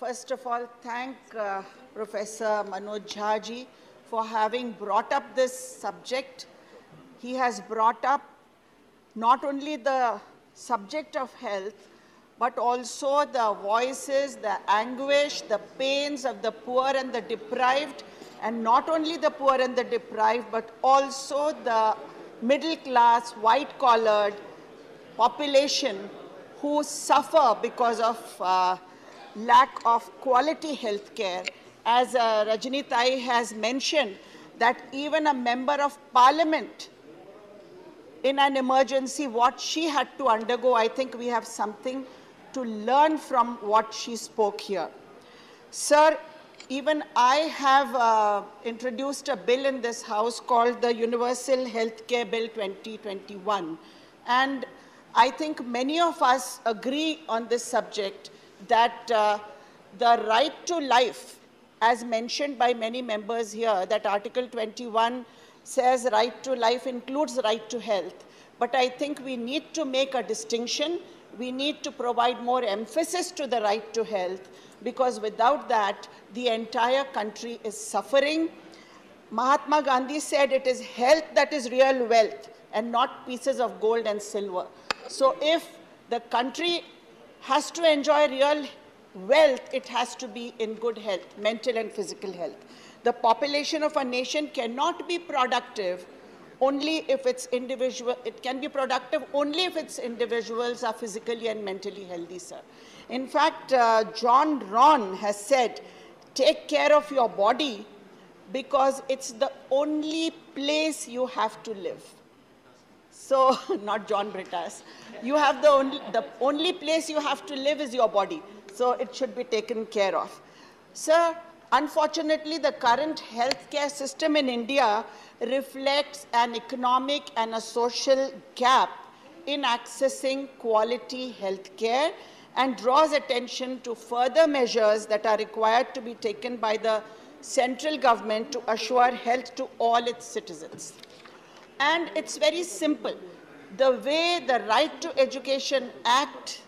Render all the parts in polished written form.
first of all, thank Professor Manoj Jha ji for having brought up this subject. He has brought up not only the subject of health, but also the voices, the anguish, the pains of the poor and the deprived, and not only the poor and the deprived, but also the middle class, white-collared population who suffer because of lack of quality health care. As Rajni Tai has mentioned, that even a member of parliament in an emergency, what she had to undergo, I think we have something to learn from what she spoke here. Sir, even I have introduced a bill in this House called the Universal Healthcare Bill 2021. And I think many of us agree on this subject that the right to life, as mentioned by many members here, that Article 21 says right to life includes right to health. But I think we need to make a distinction. We need to provide more emphasis to the right to health, because without that, the entire country is suffering. Mahatma Gandhi said it is health that is real wealth and not pieces of gold and silver. So if the country has to enjoy real wealth, it has to be in good health, mental and physical health. The population of a nation cannot be productive only if its it can be productive only if its individuals are physically and mentally healthy, sir. In fact, John Ron has said, take care of your body because it's the only place you have to live. So, not John Brittas. You have the only place you have to live is your body. So it should be taken care of. Sir, unfortunately, the current healthcare system in India reflects an economic and a social gap in accessing quality healthcare and draws attention to further measures that are required to be taken by the central government to assure health to all its citizens. And it's very simple. The way the Right to Education Act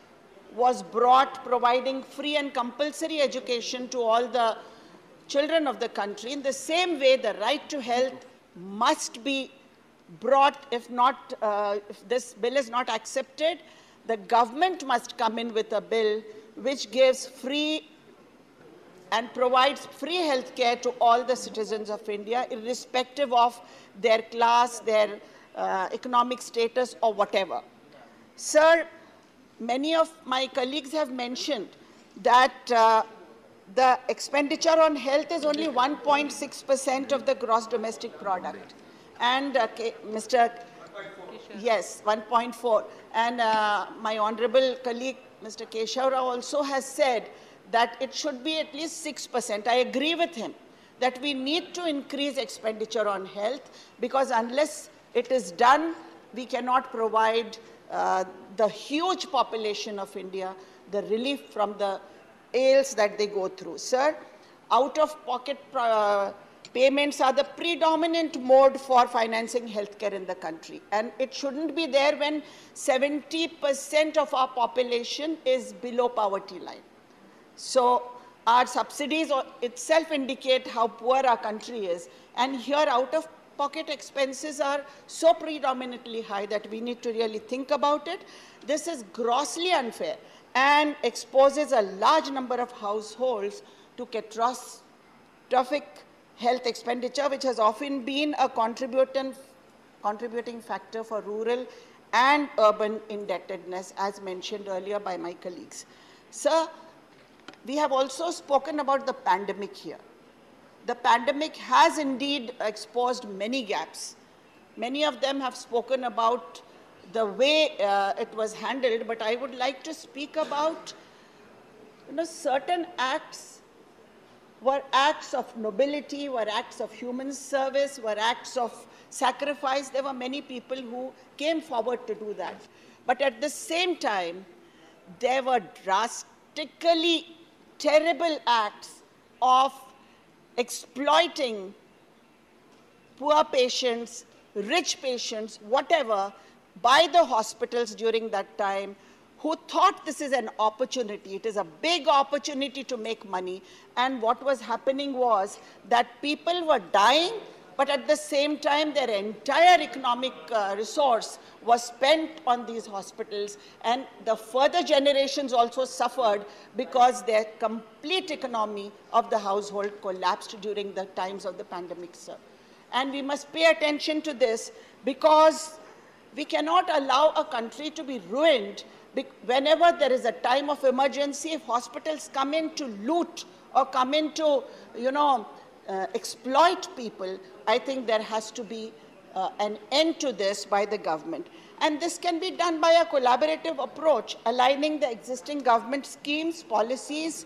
was brought, providing free and compulsory education to all the children of the country, in the same way the right to health must be brought. If not, if this bill is not accepted, the government must come in with a bill which gives free and provides free health care to all the citizens of India, irrespective of their class, their economic status, or whatever. Sir, many of my colleagues have mentioned that the expenditure on health is only 1.6% of the gross domestic product. And Mr. Yes, 1.4. And my honorable colleague, Mr. Keshav Rao, also has said that it should be at least 6%. I agree with him that we need to increase expenditure on health, because unless it is done, we cannot provide the huge population of India the relief from the ails that they go through. Sir, out-of-pocket payments are the predominant mode for financing healthcare in the country. And it shouldn't be there when 70% of our population is below poverty line. So our subsidies itself indicate how poor our country is. And here out-of-pocket expenses are so predominantly high that we need to really think about it. This is grossly unfair and exposes a large number of households to catastrophic health expenditure, which has often been a contributing factor for rural and urban indebtedness, as mentioned earlier by my colleagues. Sir, we have also spoken about the pandemic here. The pandemic has indeed exposed many gaps. Many of them have spoken about the way it was handled, but I would like to speak about, certain acts were acts of nobility, were acts of human service, were acts of sacrifice. There were many people who came forward to do that. But at the same time, there were drastically terrible acts of exploiting poor patients, rich patients, whatever, by the hospitals during that time, who thought this is an opportunity. It is a big opportunity to make money. And what was happening was that people were dying, but at the same time, their entire economic resource was spent on these hospitals. And the further generations also suffered because their complete economy of the household collapsed during the times of the pandemic, sir. And we must pay attention to this because we cannot allow a country to be ruined whenever there is a time of emergency. If hospitals come in to loot or come in to, exploit people, I think there has to be an end to this by the government. And this can be done by a collaborative approach, aligning the existing government schemes, policies,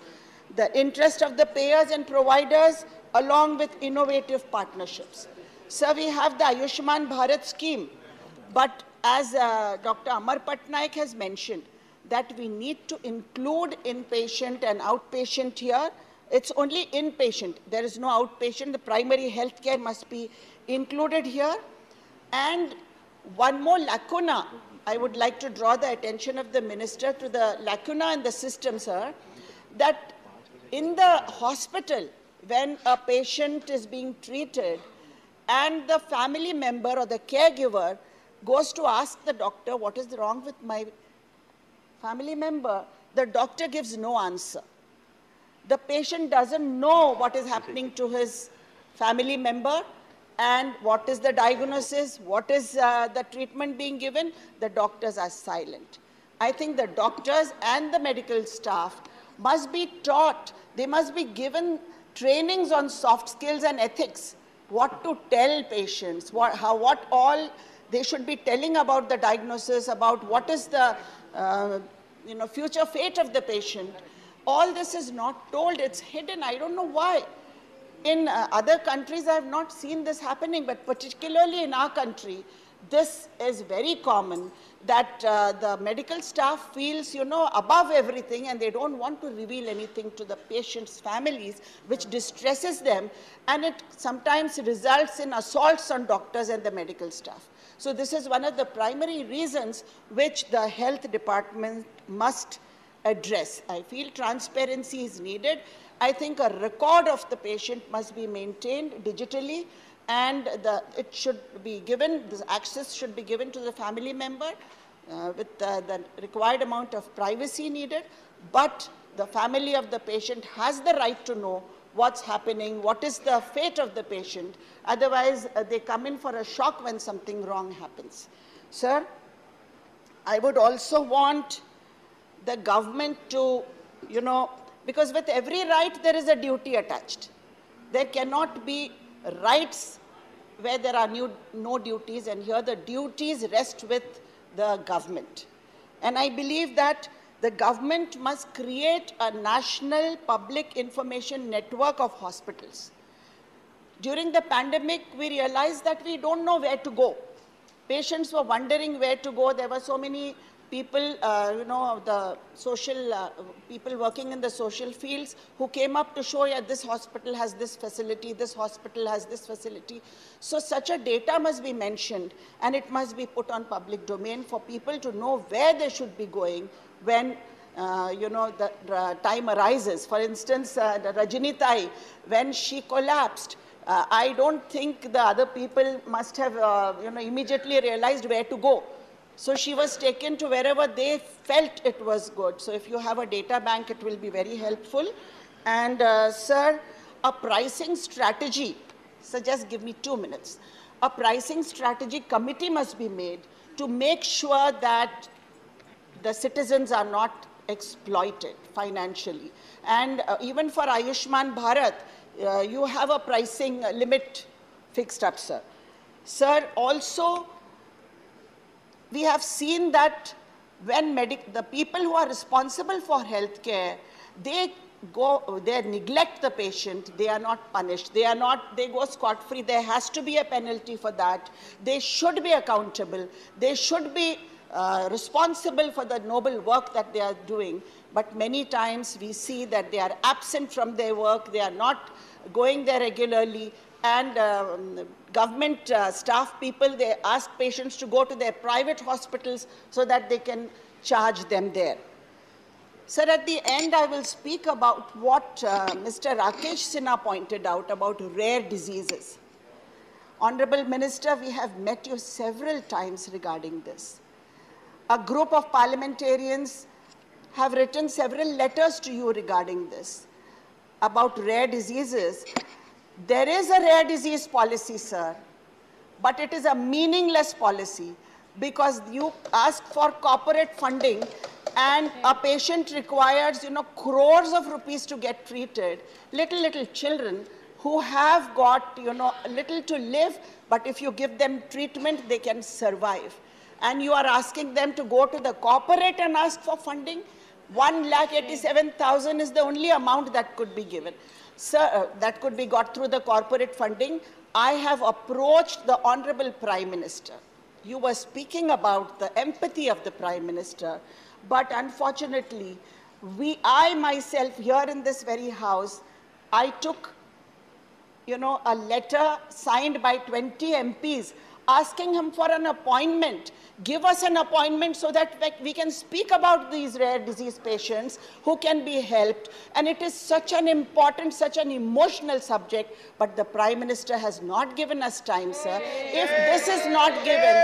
the interest of the payers and providers, along with innovative partnerships. So we have the Ayushman Bharat scheme, but as Dr. Amar Patnaik has mentioned, that we need to include inpatient and outpatient here. It's only inpatient. There is no outpatient. The primary health care must be included here. And one more lacuna, I would like to draw the attention of the minister to the lacuna in the system, sir, that in the hospital, when a patient is being treated and the family member or the caregiver goes to ask the doctor, what is wrong with my family member, the doctor gives no answer. The patient doesn't know what is happening to his family member and what is the diagnosis, what is the treatment being given. The doctors are silent. I think the doctors and the medical staff must be taught, they must be given trainings on soft skills and ethics, what to tell patients, what all they should be telling about the diagnosis, about what is the future fate of the patient. All this is not told, it's hidden. I don't know why. In other countries, I have not seen this happening, but particularly in our country, this is very common, that the medical staff feels, above everything, and they don't want to reveal anything to the patients' families, which distresses them, and it sometimes results in assaults on doctors and the medical staff. So this is one of the primary reasons which the health department must address. I feel transparency is needed. I think a record of the patient must be maintained digitally, and it should be given, this access should be given to the family member with the required amount of privacy needed, but the family of the patient has the right to know what's happening, what is the fate of the patient. Otherwise, they come in for a shock when something wrong happens. Sir, I would also want the government to, because with every right, there is a duty attached. There cannot be rights where there are no duties, and here the duties rest with the government. And I believe that the government must create a national public information network of hospitals. During the pandemic, we realized that we don't know where to go. Patients were wondering where to go. There were so many people, the social people working in the social fields who came up to show, yeah, this hospital has this facility, this hospital has this facility. So such a data must be mentioned, and it must be put on public domain for people to know where they should be going when the time arises. For instance, the Rajinitai, when she collapsed, I don't think the other people must have immediately realized where to go. So she was taken to wherever they felt it was good. So if you have a data bank, it will be very helpful. And sir, a pricing strategy, so just give me 2 minutes. A pricing strategy committee must be made to make sure that the citizens are not exploited financially. And even for Ayushman Bharat, you have a pricing limit fixed up, sir. Sir, also, we have seen that when the people who are responsible for healthcare, they neglect the patient, they are not punished, they go scot-free. There has to be a penalty for that. They should be accountable. They should be responsible for the noble work that they are doing. But many times we see that they are absent from their work, they are not going there regularly, and government staff people, they ask patients to go to their private hospitals so that they can charge them there. Sir, at the end, I will speak about what Mr. Rakesh Sinha pointed out about rare diseases. Honorable Minister, we have met you several times regarding this. A group of parliamentarians have written several letters to you regarding this, about rare diseases. There is a rare disease policy, sir, but it is a meaningless policy because you ask for corporate funding and a patient requires, crores of rupees to get treated. Little children who have got, little to live, but if you give them treatment, they can survive. And you are asking them to go to the corporate and ask for funding? 1,87,000 is the only amount that could be given. Sir, that could be got through the corporate funding. I have approached the Honorable Prime Minister. You were speaking about the empathy of the Prime Minister, but unfortunately, I myself here in this very house, I took, a letter signed by 20 MPs asking him for an appointment. Give us an appointment so that we can speak about these rare disease patients who can be helped. And it is such an important, such an emotional subject, but the Prime Minister has not given us time, sir. If this is not given,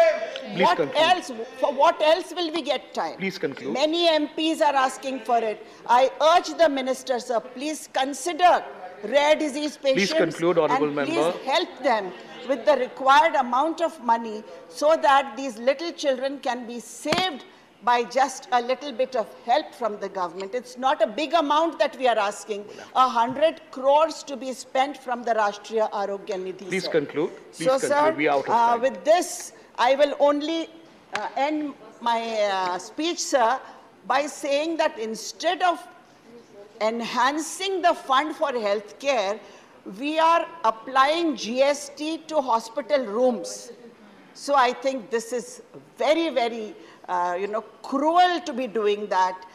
for what else will we get time? Please conclude. Many MPs are asking for it. I urge the Minister, sir, please consider rare disease patients. Please conclude, Honourable and Member. Please help them with the required amount of money so that these little children can be saved by just a little bit of help from the government. It's not a big amount that we are asking. 100 crores to be spent from the Rashtriya Arogya Nidhi. Please sir. Conclude. Please so, conclude. Sir, we out of time. With this, I will only end my speech, sir, by saying that instead of enhancing the fund for health care, we are applying GST to hospital rooms. So I think this is very, very, cruel to be doing that.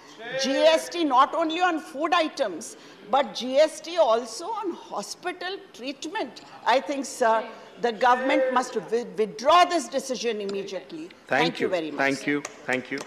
GST not only on food items, but GST also on hospital treatment. I think, sir, the government must withdraw this decision immediately. Thank you very much. Thank you. Thank you.